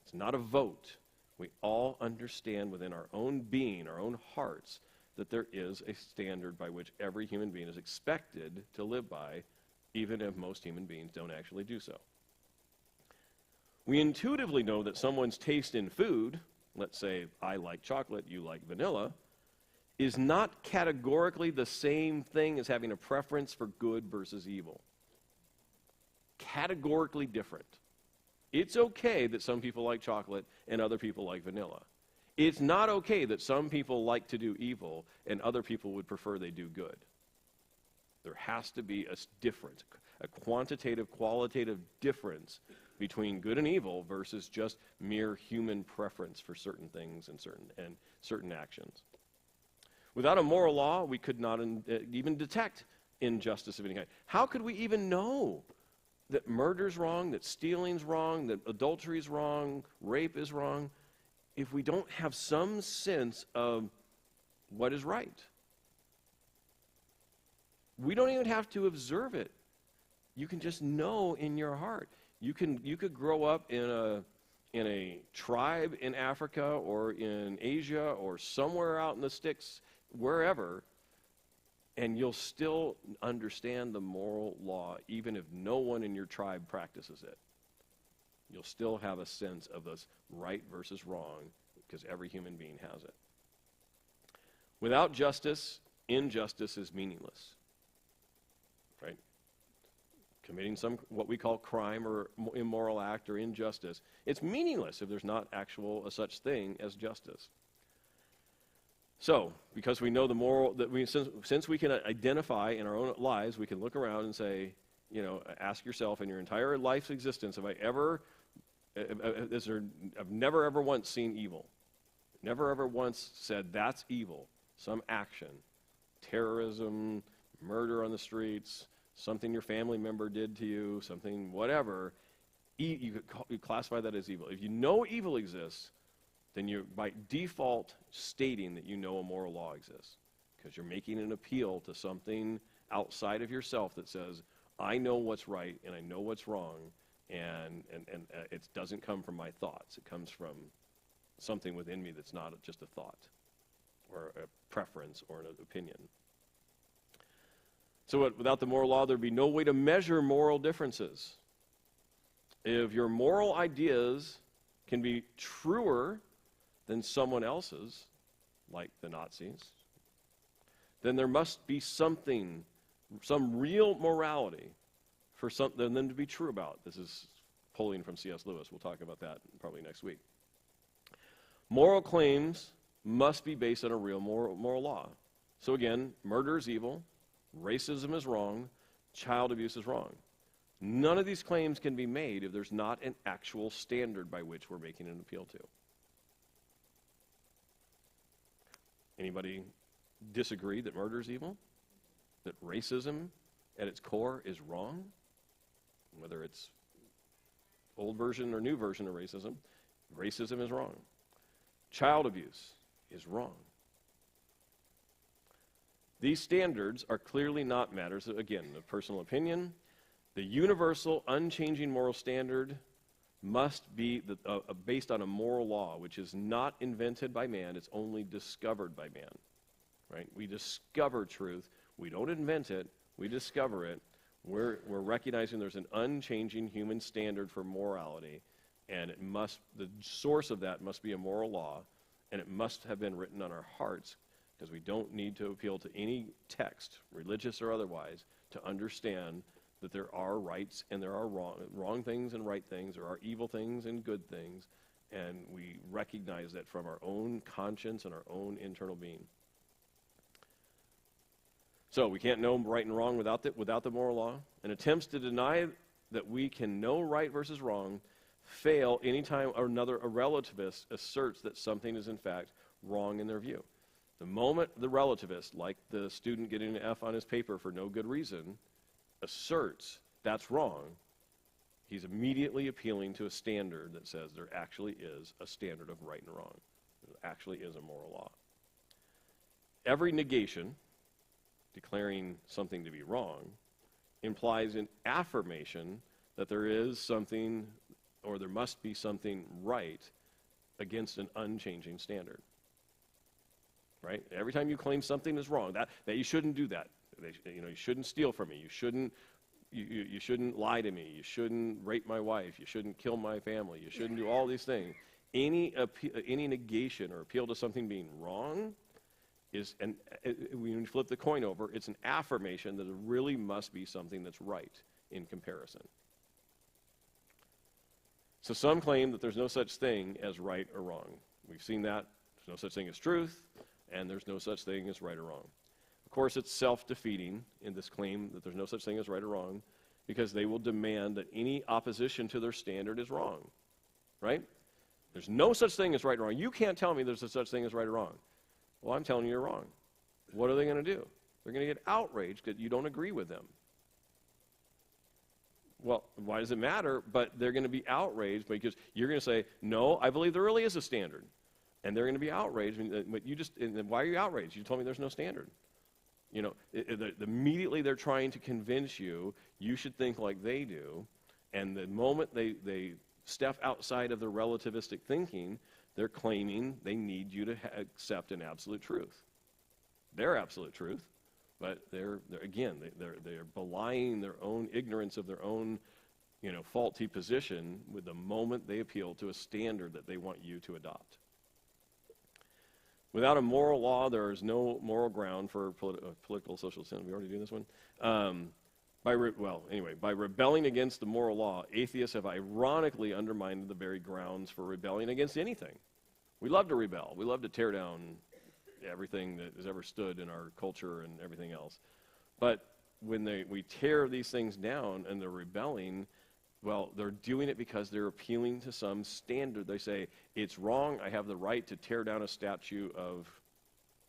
It's not a vote. We all understand within our own being, our own hearts, that there is a standard by which every human being is expected to live by, even if most human beings don't actually do so. We intuitively know that someone's taste in food, let's say I like chocolate, you like vanilla, is not categorically the same thing as having a preference for good versus evil. Categorically different. It's okay that some people like chocolate and other people like vanilla. It's not okay that some people like to do evil and other people would prefer they do good. There has to be a difference, a quantitative, qualitative difference between good and evil versus just mere human preference for certain things and certain actions. Without a moral law, we could not even detect injustice of any kind. How could we even know that murder's wrong, that stealing's wrong, that adultery's wrong, rape is wrong, if we don't have some sense of what is right? We don't even have to observe it. You can just know in your heart. You could grow up in a tribe in Africa or in Asia or somewhere out in the sticks, wherever, and you'll still understand the moral law, even if no one in your tribe practices it. You'll still have a sense of this right versus wrong, because every human being has it. Without justice, injustice is meaningless. Right? Committing what we call crime or immoral act or injustice, it's meaningless if there's not a such thing as justice. So, because we know the moral, since we can identify in our own lives, we can look around and say, ask yourself in your entire life's existence, I've never ever once seen evil. Never ever once said that's evil. Some action, terrorism, murder on the streets, something your family member did to you, something whatever, you classify that as evil. If you know evil exists, then you're by default stating that you know a moral law exists, because you're making an appeal to something outside of yourself that says, I know what's right and I know what's wrong, and it doesn't come from my thoughts. It comes from something within me that's not just a thought or a preference or an opinion. So without the moral law, there'd be no way to measure moral differences. If your moral ideas can be truer than someone else's, like the Nazis, then there must be something, some real morality for something them to be true about. This is pulling from C.S. Lewis. We'll talk about that probably next week. Moral claims must be based on a real moral law. So again, murder is evil, racism is wrong, child abuse is wrong. None of these claims can be made if there's not an actual standard by which we're making an appeal to. Anybody disagree that murder is evil? That racism at its core is wrong? Whether it's old version or new version of racism, racism is wrong. Child abuse is wrong. These standards are clearly not matters, again, of personal opinion. The universal, unchanging moral standard must be based on a moral law, which is not invented by man, it's only discovered by man. Right? We discover truth. We don't invent it. We discover it. We're recognizing there's an unchanging human standard for morality, and the source of that must be a moral law, and it must have been written on our hearts, because we don't need to appeal to any text, religious or otherwise, to understand that there are rights and there are wrong things and right things, there are evil things and good things, and we recognize that from our own conscience and our own internal being. So we can't know right and wrong without the moral law. And attempts to deny that we can know right versus wrong fail anytime or another a relativist asserts that something is in fact wrong in their view. The moment the relativist, like the student getting an F on his paper for no good reason, asserts that's wrong, he's immediately appealing to a standard that says there actually is a standard of right and wrong. There actually is a moral law. Every negation, declaring something to be wrong, implies an affirmation that there is something, or there must be something right against an unchanging standard. Right? Every time you claim something is wrong, that you shouldn't do that. You shouldn't steal from me. You shouldn't lie to me. You shouldn't rape my wife. You shouldn't kill my family. You shouldn't do all these things. Any negation or appeal to something being wrong is, when you flip the coin over, it's an affirmation that there really must be something that's right in comparison. So some claim that there's no such thing as right or wrong. We've seen that. There's no such thing as truth, and there's no such thing as right or wrong. Of course, it's self-defeating in this claim that there's no such thing as right or wrong, because they will demand that any opposition to their standard is wrong. Right? There's no such thing as right or wrong. You can't tell me there's a such thing as right or wrong. Well, I'm telling you you're wrong. What are they going to do? They're going to get outraged because you don't agree with them. Well, why does it matter? But they're going to be outraged because you're going to say, no, I believe there really is a standard. And they're going to be outraged. But why are you outraged? You told me there's no standard. Immediately they're trying to convince you should think like they do. And the moment they step outside of the relativistic thinking, they're claiming they need you to accept an absolute truth. Their absolute truth, but they're belying their own ignorance of their own, faulty position with the moment they appeal to a standard that they want you to adopt. Without a moral law, there is no moral ground for political social sin. We already do this one. By rebelling against the moral law, atheists have ironically undermined the very grounds for rebelling against anything. We love to rebel. We love to tear down everything that has ever stood in our culture and everything else. But when we tear these things down and they're rebelling, well, they're doing it because they're appealing to some standard. They say, it's wrong, I have the right to tear down a statue of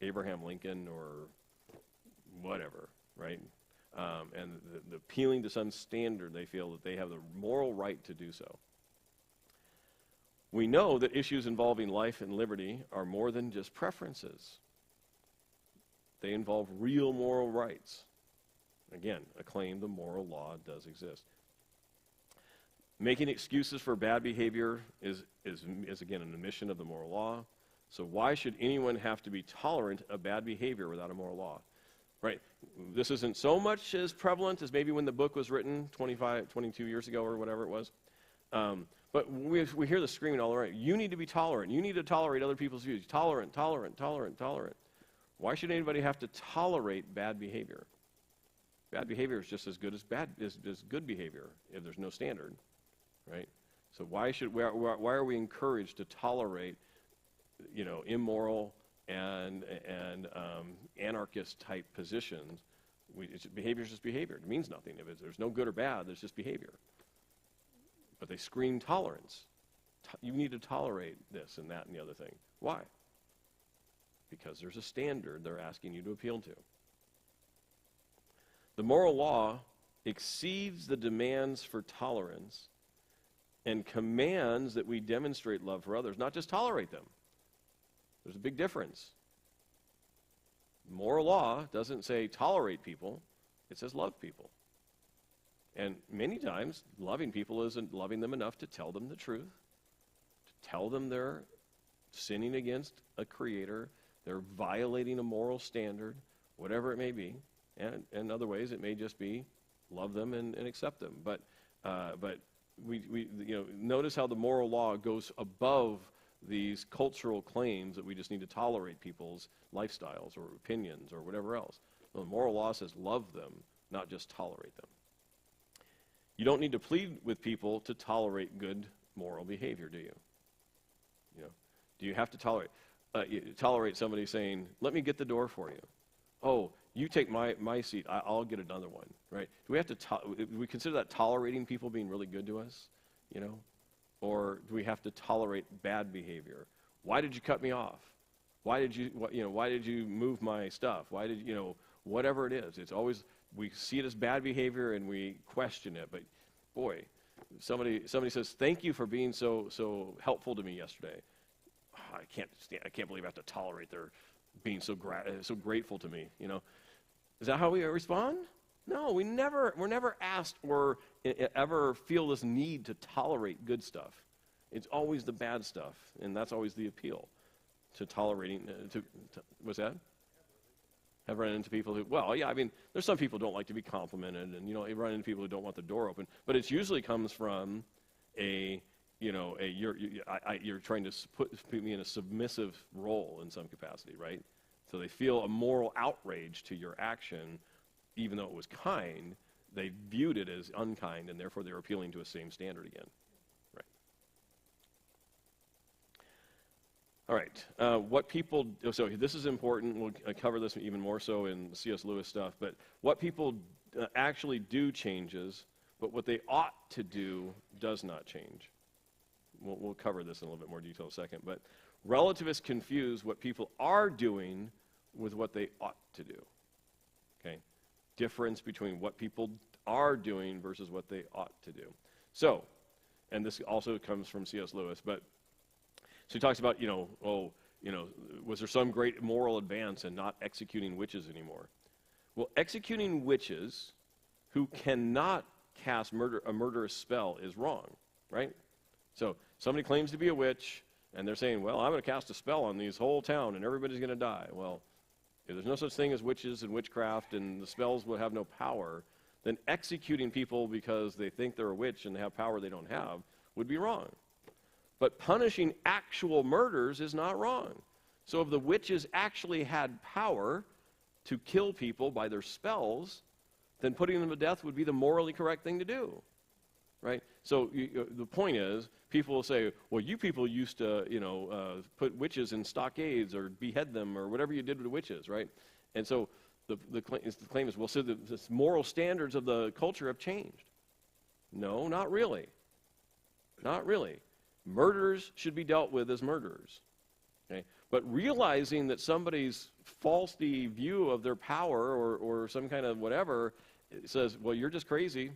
Abraham Lincoln or whatever, right? And the appealing to some standard, they feel that they have the moral right to do so. We know that issues involving life and liberty are more than just preferences. They involve real moral rights. Again, a claim the moral law does exist. Making excuses for bad behavior is again, an omission of the moral law. So why should anyone have to be tolerant of bad behavior without a moral law? Right? This isn't so much as prevalent as maybe when the book was written 22 years ago or whatever it was. But we hear the screaming all around. You need to be tolerant. You need to tolerate other people's views. Tolerant, tolerant, tolerant, tolerant. Why should anybody have to tolerate bad behavior? Bad behavior is just as good as good behavior if there's no standard, right? So why are we encouraged to tolerate, immoral and anarchist type positions? Behavior is just behavior. It means nothing. There's no good or bad. There's just behavior. But they scream tolerance. You need to tolerate this and that and the other thing. Why? Because there's a standard they're asking you to appeal to. The moral law exceeds the demands for tolerance and commands that we demonstrate love for others, not just tolerate them. There's a big difference. Moral law doesn't say tolerate people, it says love people. And many times, loving people isn't loving them enough to tell them the truth, to tell them they're sinning against a creator, they're violating a moral standard, whatever it may be. And in other ways, it may just be love them and accept them. But we notice how the moral law goes above these cultural claims that we just need to tolerate people's lifestyles or opinions or whatever else. No, the moral law says love them, not just tolerate them. You don't need to plead with people to tolerate good moral behavior, do you? Do you have to tolerate somebody saying, "Let me get the door for you"? "Oh, you take my seat, I'll get another one," right? Do we have to do we consider that tolerating people being really good to us, or do we have to tolerate bad behavior? Why did you cut me off? Why did you move my stuff? Why did whatever it is? It's always, we see it as bad behavior and we question it. But boy, somebody says, "Thank you for being so helpful to me yesterday." I can't believe I have to tolerate their being so grateful to me. Is that how we respond? No, we're never asked or ever feel this need to tolerate good stuff. It's always the bad stuff, and that's always the appeal to tolerating. What's that? Have run into people who, there's some people who don't like to be complimented, and you run into people who don't want the door open. But it usually comes from you're trying to put me in a submissive role in some capacity, right? So they feel a moral outrage to your action, even though it was kind. They viewed it as unkind, and therefore they're appealing to a same standard again, right? All right. So this is important. We'll cover this even more so in C.S. Lewis stuff. But what people actually do changes, but what they ought to do does not change. We'll cover this in a little bit more detail in a second. But relativists confuse what people are doing with what they ought to do. Okay? Difference between what people are doing versus what they ought to do. So, and this also comes from C.S. Lewis, so he talks about, was there some great moral advance in not executing witches anymore? Well, executing witches who cannot cast a murderous spell is wrong, right? So somebody claims to be a witch, and they're saying, "Well, I'm going to cast a spell on this whole town, and everybody's going to die." Well, if there's no such thing as witches and witchcraft, and the spells will have no power, then executing people because they think they're a witch and they have power they don't have would be wrong. But punishing actual murders is not wrong. So if the witches actually had power to kill people by their spells, then putting them to death would be the morally correct thing to do, right? So the point is, people will say, "Well, you people used to, put witches in stockades or behead them or whatever you did with the witches," right? And so the claim is, well, so the moral standards of the culture have changed. No, not really. Not really. Murderers should be dealt with as murderers. Okay? But realizing that somebody's faulty view of their power or some kind of whatever says, "Well, you're just crazy.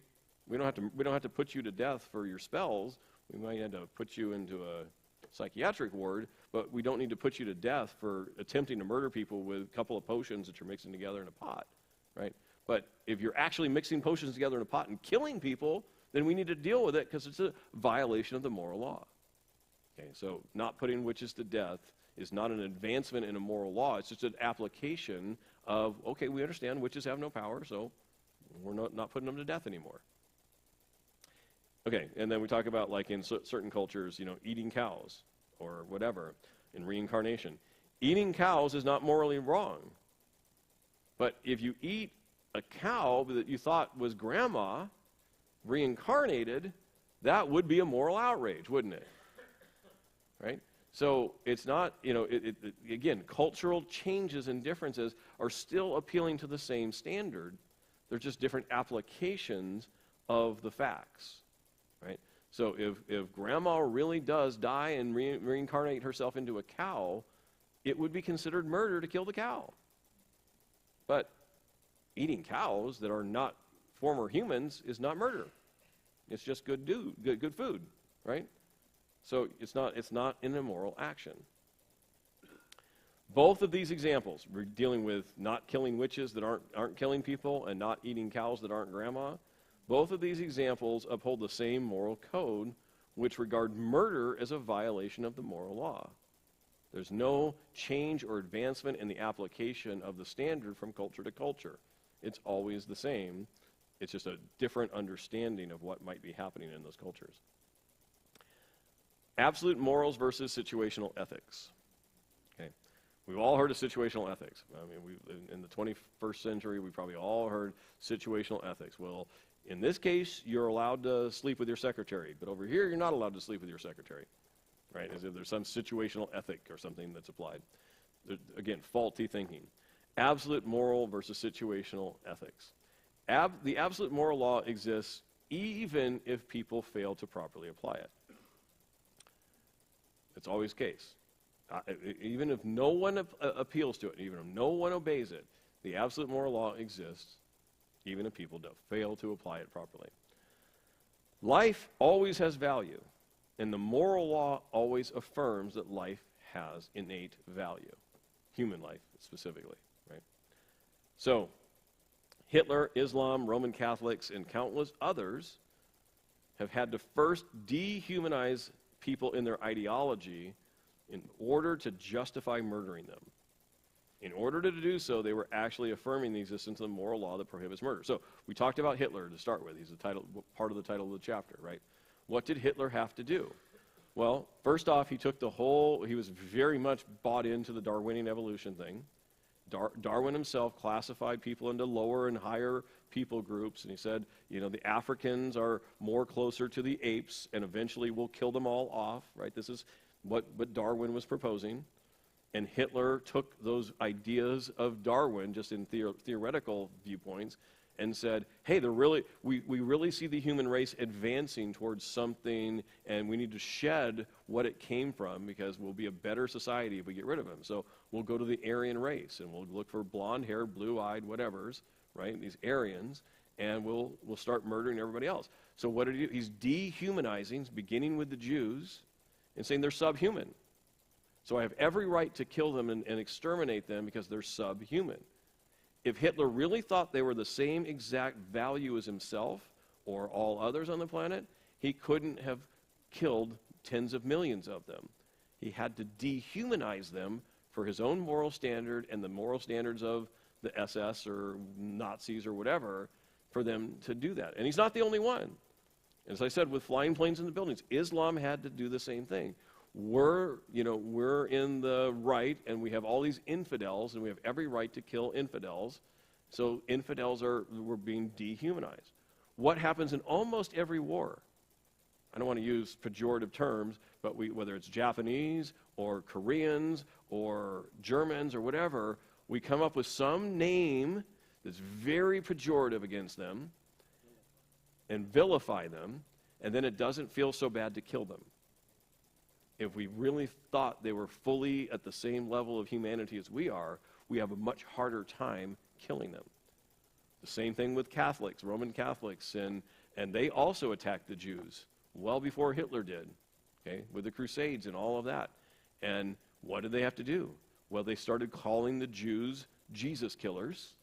We don't have to put you to death for your spells. We might have to put you into a psychiatric ward, but we don't need to put you to death for attempting to murder people with a couple of potions that you're mixing together in a pot," right? But if you're actually mixing potions together in a pot and killing people, then we need to deal with it because it's a violation of the moral law. Okay, so not putting witches to death is not an advancement in a moral law. It's just an application of, okay, we understand witches have no power, so we're not putting them to death anymore. Okay, and then we talk about, like, in certain cultures, eating cows or whatever, in reincarnation. Eating cows is not morally wrong. But if you eat a cow that you thought was grandma reincarnated, that would be a moral outrage, wouldn't it? Right? So it's not, again, cultural changes and differences are still appealing to the same standard. They're just different applications of the facts, right? So if grandma really does die and reincarnate herself into a cow, it would be considered murder to kill the cow. But eating cows that are not former humans is not murder. It's just good food, right? So it's not an immoral action. Both of these examples, we're dealing with not killing witches that aren't killing people and not eating cows that aren't grandma. Both of these examples uphold the same moral code, which regard murder as a violation of the moral law. There's no change or advancement in the application of the standard from culture to culture. It's always the same. It's just a different understanding of what might be happening in those cultures. Absolute morals versus situational ethics. Okay, we've all heard of situational ethics. I mean, in the 21st century, we probably all heard situational ethics. Well, in this case, you're allowed to sleep with your secretary, but over here, you're not allowed to sleep with your secretary, right? As if there's some situational ethic or something that's applied. Again, faulty thinking. Absolute moral versus situational ethics. The absolute moral law exists even if people fail to properly apply it. It's always the case. Even if no one appeals to it, even if no one obeys it, the absolute moral law exists even if people don't fail to apply it properly. Life always has value, and the moral law always affirms that life has innate value. Human life, specifically, right? So, Hitler, Islam, Roman Catholics, and countless others have had to first dehumanize people in their ideology in order to justify murdering them. In order to do so, they were actually affirming the existence of the moral law that prohibits murder. So we talked about Hitler to start with. He's part of the title of the chapter, right? What did Hitler have to do? Well, first off, he was very much bought into the Darwinian evolution thing. Darwin himself classified people into lower and higher people groups, and he said, the Africans are more closer to the apes, and eventually we'll kill them all off, right? This is what Darwin was proposing. And Hitler took those ideas of Darwin, just in theoretical viewpoints, and said, hey, we really see the human race advancing towards something, and we need to shed what it came from because we'll be a better society if we get rid of him. So we'll go to the Aryan race, and we'll look for blonde-haired, blue-eyed, whatevers, right, these Aryans, and we'll start murdering everybody else. So what did he do? He's dehumanizing, beginning with the Jews, and saying they're subhuman. So I have every right to kill them and exterminate them because they're subhuman. If Hitler really thought they were the same exact value as himself or all others on the planet, he couldn't have killed tens of millions of them. He had to dehumanize them for his own moral standard and the moral standards of the SS or Nazis or whatever for them to do that. And he's not the only one. As I said, with flying planes in the buildings, Islam had to do the same thing. We're in the right, and we have all these infidels, and we have every right to kill infidels. So infidels were being dehumanized. What happens in almost every war? I don't want to use pejorative terms, but whether it's Japanese or Koreans or Germans or whatever, we come up with some name that's very pejorative against them and vilify them, and then it doesn't feel so bad to kill them. If we really thought they were fully at the same level of humanity as we are, we have a much harder time killing them. The same thing with Catholics, Roman Catholics, and they also attacked the Jews well before Hitler did, okay, with the Crusades and all of that. And what did they have to do? Well, they started calling the Jews Jesus killers,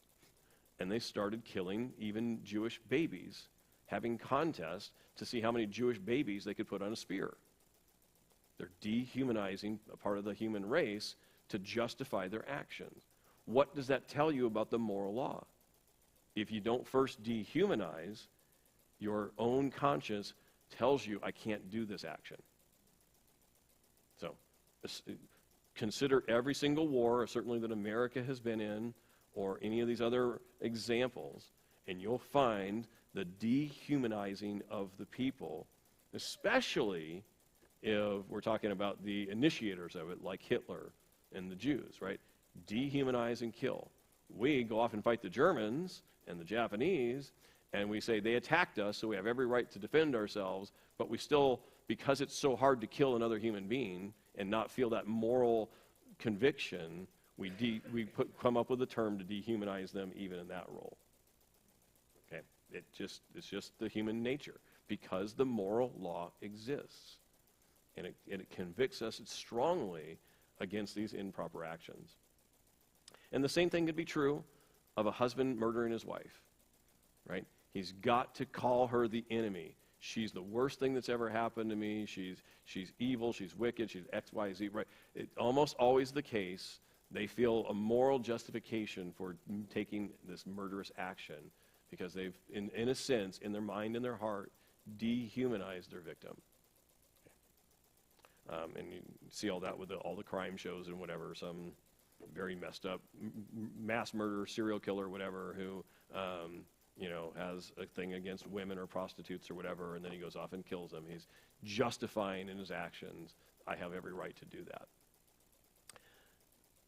and they started killing even Jewish babies, having contests to see how many Jewish babies they could put on a spear. They're dehumanizing a part of the human race to justify their actions. What does that tell you about the moral law? If you don't first dehumanize, your own conscience tells you I can't do this action. So consider every single war, certainly that America has been in, or any of these other examples, and you'll find the dehumanizing of the people, especially if we're talking about the initiators of it, like Hitler and the Jews, right? Dehumanize and kill. We go off and fight the Germans and the Japanese, and we say they attacked us, so we have every right to defend ourselves, but we still, because it's so hard to kill another human being and not feel that moral conviction, we come up with a term to dehumanize them even in that role. Okay, it's just the human nature, because the moral law exists, and it convicts us strongly against these improper actions. And the same thing could be true of a husband murdering his wife, right? He's got to call her the enemy. She's the worst thing that's ever happened to me. She's evil. She's wicked. She's X, Y, Z. Right? It's almost always the case. They feel a moral justification for taking this murderous action because they've, in a sense, in their mind and their heart, dehumanized their victim. And you see all that with all the crime shows and whatever. Some very messed up mass murderer, serial killer, whatever, who has a thing against women or prostitutes or whatever, and then he goes off and kills them. He's justifying in his actions, I have every right to do that.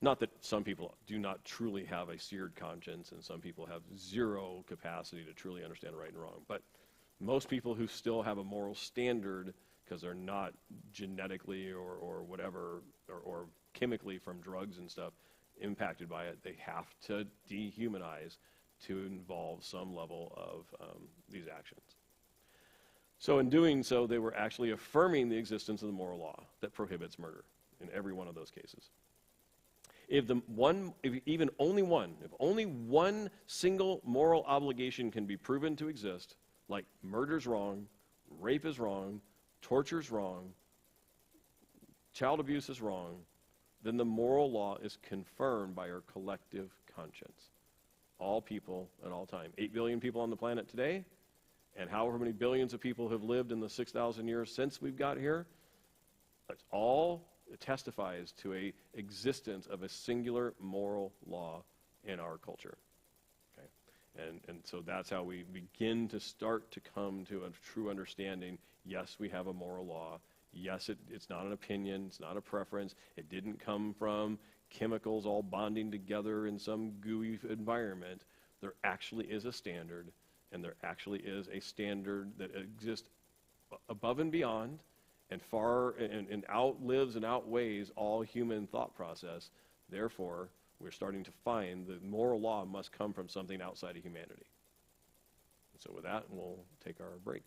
Not that some people do not truly have a seared conscience, and some people have zero capacity to truly understand right and wrong, but most people who still have a moral standard because they're not genetically or whatever, or chemically from drugs and stuff impacted by it, they have to dehumanize to involve some level of these actions. So in doing so, they were actually affirming the existence of the moral law that prohibits murder in every one of those cases. If only one single moral obligation can be proven to exist, like murder's wrong, rape is wrong, torture's wrong, child abuse is wrong, then the moral law is confirmed by our collective conscience. All people at all time. 8 billion people on the planet today, and however many billions of people have lived in the 6,000 years since we've got here, that's all testifies to a existence of a singular moral law in our culture. Okay? And so that's how we begin to start to come to a true understanding. Yes, we have a moral law. Yes, it's not an opinion. It's not a preference. It didn't come from chemicals all bonding together in some gooey environment. There actually is a standard, and there actually is a standard that exists above and beyond and far and outlives and outweighs all human thought process. Therefore, we're starting to find the moral law must come from something outside of humanity. So with that, we'll take our break.